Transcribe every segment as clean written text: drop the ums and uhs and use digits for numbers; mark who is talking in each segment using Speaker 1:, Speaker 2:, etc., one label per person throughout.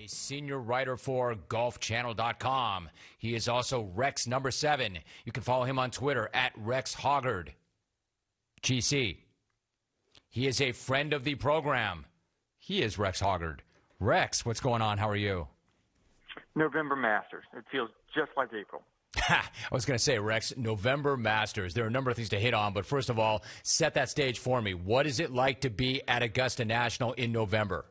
Speaker 1: senior writer for golfchannel.com. He is also Rex number 7. You can follow him on Twitter at Rex Hoggard. GC. He is a friend of the program. He is Rex Hoggard. Rex, what's going on? How are you?
Speaker 2: November Masters. It feels just like April.
Speaker 1: I was going to say, Rex, November Masters. There are a number of things to hit on, but first of all, set that stage for me. What is it like to be at Augusta National in November?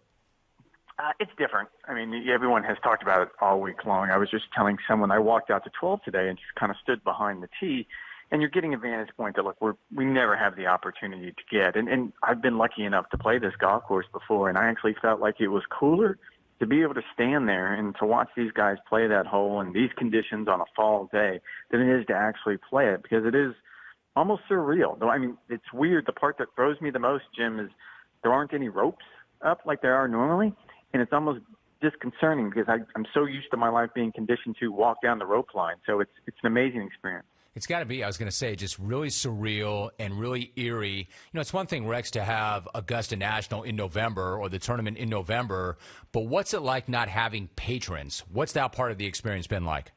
Speaker 2: It's different. I mean, everyone has talked about it all week long. I was just telling someone I walked out to 12 today and just kind of stood behind the tee, and you're getting a vantage point that, look, we never have the opportunity to get. And I've been lucky enough to play this golf course before, and I actually felt like it was cooler to be able to stand there and to watch these guys play that hole in these conditions on a fall day than it is to actually play it, because it is almost surreal. Though, I mean, it's weird. The part that throws me the most, Jim, is there aren't any ropes up like there are normally, and it's almost disconcerting because I'm so used to my life being conditioned to walk down the rope line. So it's an amazing experience.
Speaker 1: It's got to be, I was going to say, just really surreal and really eerie. You know, it's one thing, Rex, to have Augusta National in November or the tournament in November, but what's it like not having patrons? What's that part of the experience been like?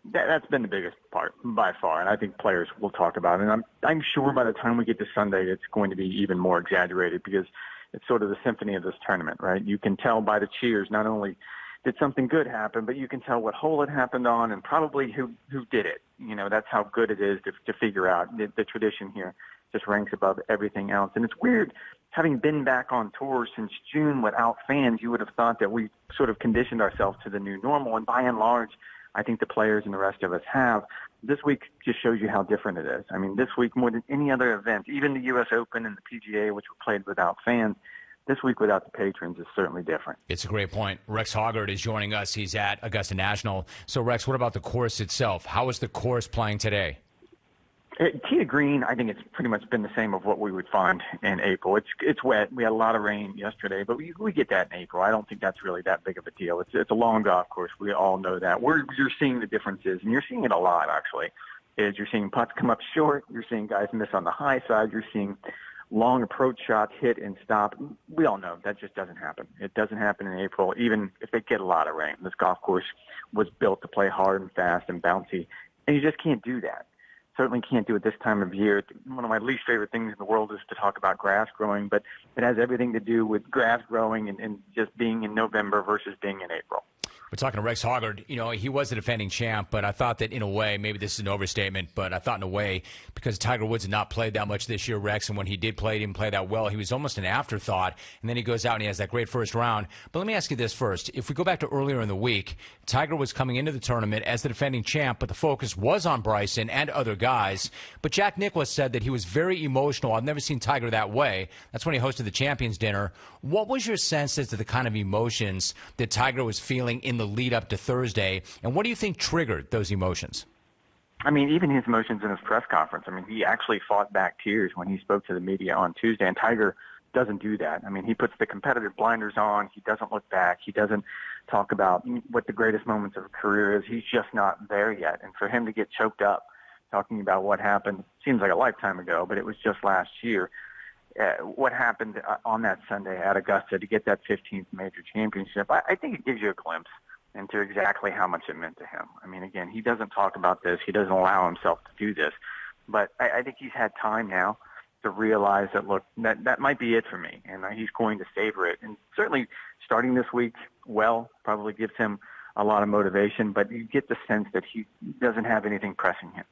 Speaker 2: That's been the biggest part by far, and I think players will talk about it. And I'm sure by the time we get to Sunday, it's going to be even more exaggerated because it's sort of the symphony of this tournament, right? You can tell by the cheers not only did something good happen, but you can tell what hole it happened on and probably who did it. You know, that's how good it is to figure out. The tradition here just ranks above everything else. And it's weird, having been back on tour since June without fans, you would have thought that we sort of conditioned ourselves to the new normal. And by and large, I think the players and the rest of us have. This week just shows you how different it is. I mean, this week more than any other event, even the U.S. Open and the PGA, which were played without fans, this week without the patrons is certainly different.
Speaker 1: It's a great point. Rex Hoggard is joining us. He's at Augusta National. So, Rex, what about the course itself? How is the course playing today?
Speaker 2: Tee to green, I think it's pretty much been the same of what we would find in April. It's wet. We had a lot of rain yesterday, but we get that in April. I don't think that's really that big of a deal. It's a long golf course. We all know that. Where you're seeing the differences, and you're seeing it a lot, actually, is you're seeing putts come up short. You're seeing guys miss on the high side. You're seeing long approach shots hit and stop. We all know that just doesn't happen. It doesn't happen in April, even if they get a lot of rain. This golf course was built to play hard and fast and bouncy, and you just can't do that. Certainly can't do it this time of year. One of my least favorite things in the world is to talk about grass growing, but it has everything to do with grass growing and just being in November versus being in April.
Speaker 1: We're talking to Rex Hoggard. You know, he was a defending champ, but I thought that in a way, maybe this is an overstatement, but I thought in a way, because Tiger Woods had not played that much this year, Rex, and when he did play, he didn't play that well. He was almost an afterthought, and then he goes out and he has that great first round. But let me ask you this first. If we go back to earlier in the week, Tiger was coming into the tournament as the defending champ, but the focus was on Bryson and other guys. But Jack Nicklaus said that he was very emotional. I've never seen Tiger that way. That's when he hosted the Champions Dinner. What was your sense as to the kind of emotions that Tiger was feeling in the lead up to Thursday, and what do you think triggered those emotions?
Speaker 2: I mean, even his emotions in his press conference. I mean, he actually fought back tears when he spoke to the media on Tuesday, and Tiger doesn't do that. I mean, he puts the competitive blinders on. He doesn't look back. He doesn't talk about what the greatest moments of his career is. He's just not there yet. And for him to get choked up talking about what happened, seems like a lifetime ago, but it was just last year. What happened on that Sunday at Augusta to get that 15th major championship, I think it gives you a glimpse into exactly how much it meant to him. I mean, again, he doesn't talk about this. He doesn't allow himself to do this. But I think he's had time now to realize that, look, that might be it for me, and he's going to savor it. And certainly starting this week well probably gives him a lot of motivation, but you get the sense that he doesn't have anything pressing him.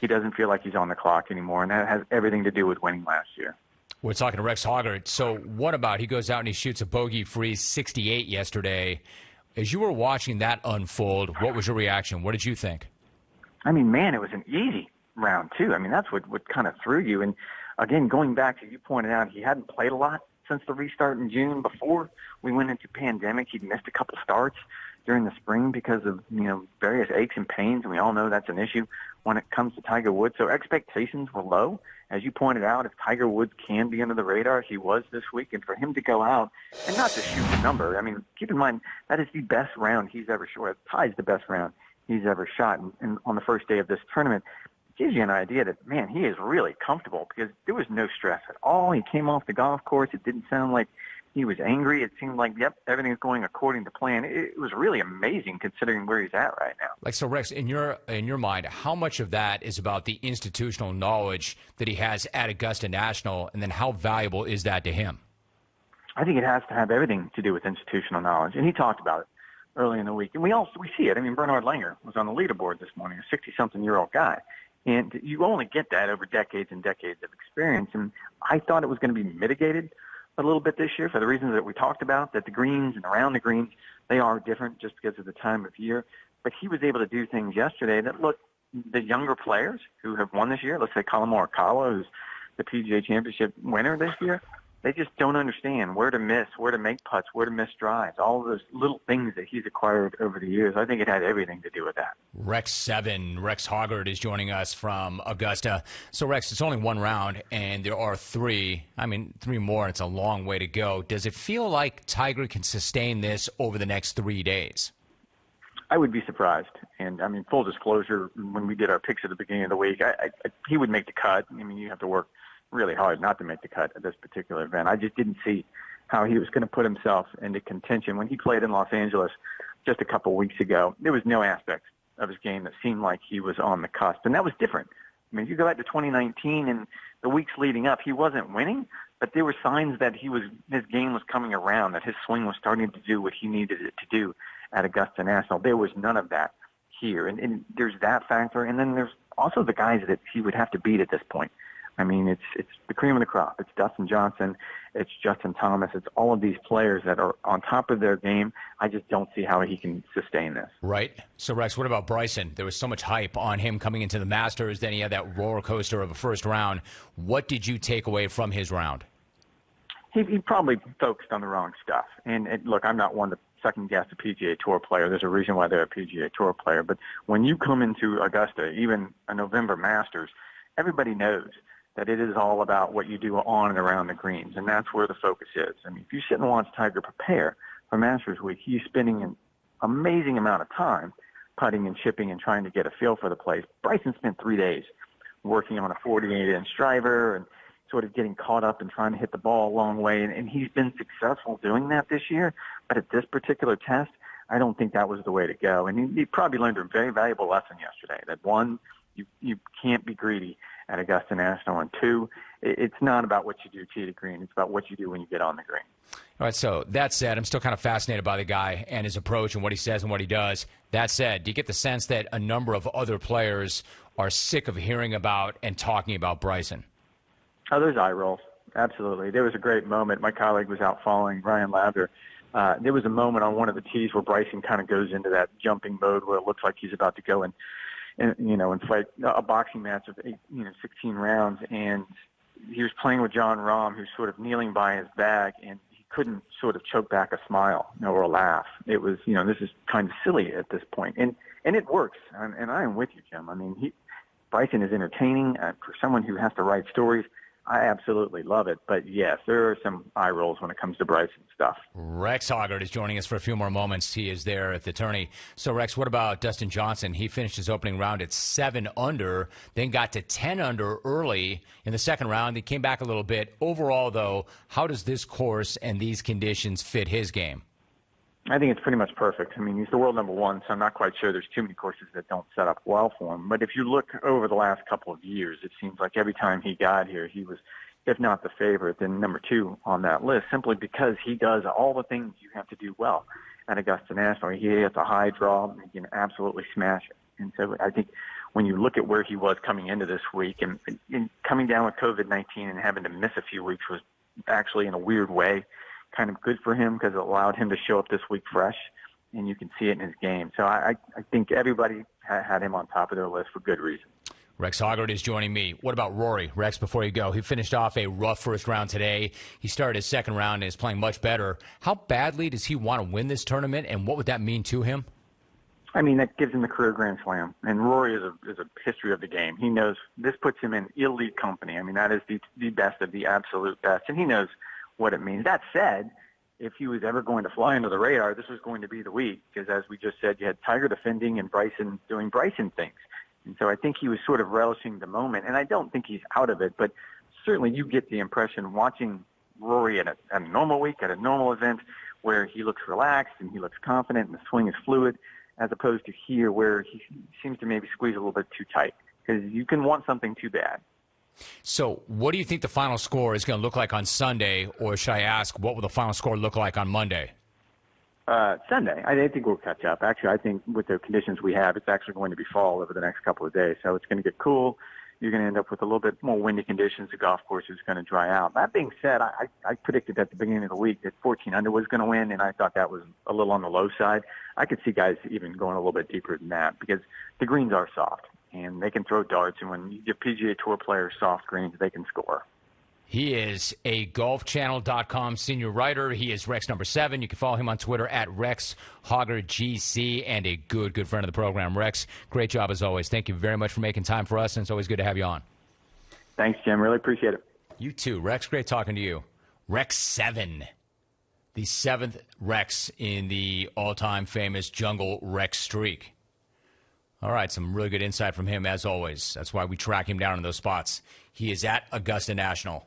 Speaker 2: He doesn't feel like he's on the clock anymore, and that has everything to do with winning last year.
Speaker 1: We're talking to Rex Hoggard. So what about he goes out and he shoots a bogey-free 68 yesterday. As you were watching that unfold, what was your reaction? What did you think?
Speaker 2: I mean, man, it was an easy round, too. I mean, that's what kind of threw you. And, again, going back to you pointed out, he hadn't played a lot since the restart in June. Before we went into pandemic, he'd missed a couple starts during the spring because of, various aches and pains, and we all know that's an issue when it comes to Tiger Woods. So expectations were low. As you pointed out, if Tiger Woods can be under the radar, he was this week, and for him to go out and not just shoot the number, I mean, keep in mind, that is the best round he's ever shot. It ties the best round he's ever shot. And on the first day of this tournament, it gives you an idea that, man, he is really comfortable because there was no stress at all. He came off the golf course. It didn't sound like He was angry. It seemed like, yep, everything's going according to plan. It was really amazing considering where he's at right now.
Speaker 1: Like, so Rex, in your mind, how much of that is about the institutional knowledge that he has at Augusta National, and then how valuable is that to him?
Speaker 2: I think it has to have everything to do with institutional knowledge, and he talked about it early in the week. And we see it. I mean, Bernard Langer was on the leaderboard this morning, a 60-something-year-old guy. And you only get that over decades and decades of experience. And I thought it was going to be mitigated a little bit this year for the reasons that we talked about, that the greens and around the greens, they are different just because of the time of year. But he was able to do things yesterday that, look, the younger players who have won this year, let's say Colin Morikawa, who's the PGA Championship winner this year, they just don't understand where to miss, where to make putts, where to miss drives, all of those little things that he's acquired over the years. I think it had everything to do with that.
Speaker 1: Rex Hoggard is joining us from Augusta. So, Rex, it's only one round, and there are three more, and it's a long way to go. Does it feel like Tiger can sustain this over the next 3 days?
Speaker 2: I would be surprised. And, I mean, full disclosure, when we did our picks at the beginning of the week, he would make the cut. I mean, you have to work really hard not to make the cut at this particular event. I just didn't see how he was going to put himself into contention. When he played in Los Angeles just a couple weeks ago, there was no aspect of his game that seemed like he was on the cusp, and that was different. I mean, if you go back to 2019 and the weeks leading up, he wasn't winning, but there were signs that his game was coming around, that his swing was starting to do what he needed it to do at Augusta National. There was none of that here, and there's that factor, and then there's also the guys that he would have to beat at this point. I mean, it's the cream of the crop. It's Dustin Johnson. It's Justin Thomas. It's all of these players that are on top of their game. I just don't see how he can sustain this.
Speaker 1: Right. So, Rex, what about Bryson? There was so much hype on him coming into the Masters. Then he had that roller coaster of a first round. What did you take away from his round?
Speaker 2: He probably focused on the wrong stuff. And look, I'm not one to second-guess a PGA Tour player. There's a reason why they're a PGA Tour player. But when you come into Augusta, even a November Masters, everybody knows that it is all about what you do on and around the greens, and that's where the focus is. I mean, if you sit and watch Tiger prepare for Masters Week, he's spending an amazing amount of time putting and chipping and trying to get a feel for the place. Bryson spent 3 days working on a 48-inch driver and sort of getting caught up and trying to hit the ball a long way, and he's been successful doing that this year. But at this particular test, I don't think that was the way to go. And he probably learned a very valuable lesson yesterday, that one, you can't be greedy at Augusta National, and two, it's not about what you do tee to green. It's about what you do when you get on the green.
Speaker 1: All right, so that said, I'm still kind of fascinated by the guy and his approach and what he says and what he does. That said, do you get the sense that a number of other players are sick of hearing about and talking about Bryson?
Speaker 2: Oh, there's eye rolls. Absolutely. There was a great moment. My colleague was out following, Ryan Lavder. There was a moment on one of the tees where Bryson kind of goes into that jumping mode where it looks like he's about to go and fight a boxing match of 16 rounds, and he was playing with John Rahm, who's sort of kneeling by his bag, and he couldn't sort of choke back a smile or a laugh. It was, this is kind of silly at this point, and it works. And I am with you, Jim. I mean, Bryson is entertaining for someone who has to write stories. I absolutely love it. But, yes, there are some eye rolls when it comes to Bryson stuff.
Speaker 1: Rex Hoggard is joining us for a few more moments. He is there at the tourney. So, Rex, what about Dustin Johnson? He finished his opening round at 7 under, then got to 10 under early in the second round. He came back a little bit. Overall, though, how does this course and these conditions fit his game?
Speaker 2: I think it's pretty much perfect. I mean, he's the world number one, so I'm not quite sure there's too many courses that don't set up well for him. But if you look over the last couple of years, it seems like every time he got here, he was, if not the favorite, then number 2 on that list, simply because he does all the things you have to do well at Augusta National. He hits a high draw, he can absolutely smash it. And so I think when you look at where he was coming into this week and coming down with COVID-19 and having to miss a few weeks was actually, in a weird way, kind of good for him because it allowed him to show up this week fresh, and you can see it in his game. So I think everybody had him on top of their list for good reason.
Speaker 1: Rex Hoggard is joining me. What about Rory? Rex, before you go, he finished off a rough first round today. He started his second round and is playing much better. How badly does he want to win this tournament, and what would that mean to him?
Speaker 2: I mean, that gives him the career Grand Slam. And Rory is a history of the game. He knows this puts him in elite company. I mean, that is the best of the absolute best, and he knows what it means. That said, if he was ever going to fly under the radar, this was going to be the week, because as we just said, you had Tiger defending and Bryson doing Bryson things. And so I think he was sort of relishing the moment, and I don't think he's out of it, but certainly you get the impression watching Rory at a normal week, at a normal event, where he looks relaxed and he looks confident and the swing is fluid, as opposed to here where he seems to maybe squeeze a little bit too tight, because you can want something too bad.
Speaker 1: So what do you think the final score is going to look like on Sunday, or should I ask, what will the final score look like on Monday?
Speaker 2: Sunday, I think we'll catch up. Actually, I think with the conditions we have, it's actually going to be fall over the next couple of days. So it's going to get cool. You're going to end up with a little bit more windy conditions. The golf course is going to dry out. That being said, I predicted at the beginning of the week that 14 under was going to win, and I thought that was a little on the low side. I could see guys even going a little bit deeper than that, because the greens are soft, and they can throw darts, and when you give PGA Tour players soft greens, they can score.
Speaker 1: He is a golfchannel.com senior writer. He is Rex number 7. You can follow him on Twitter at Rex Hoggard GC, and a good friend of the program. Rex, great job as always. Thank you very much for making time for us, and it's always good to have you on.
Speaker 2: Thanks, Jim. Really appreciate it.
Speaker 1: You too. Rex, great talking to you. Rex 7, the 7th Rex in the all-time famous Jungle Rex streak. All right, some really good insight from him as always. That's why we track him down in those spots. He is at Augusta National.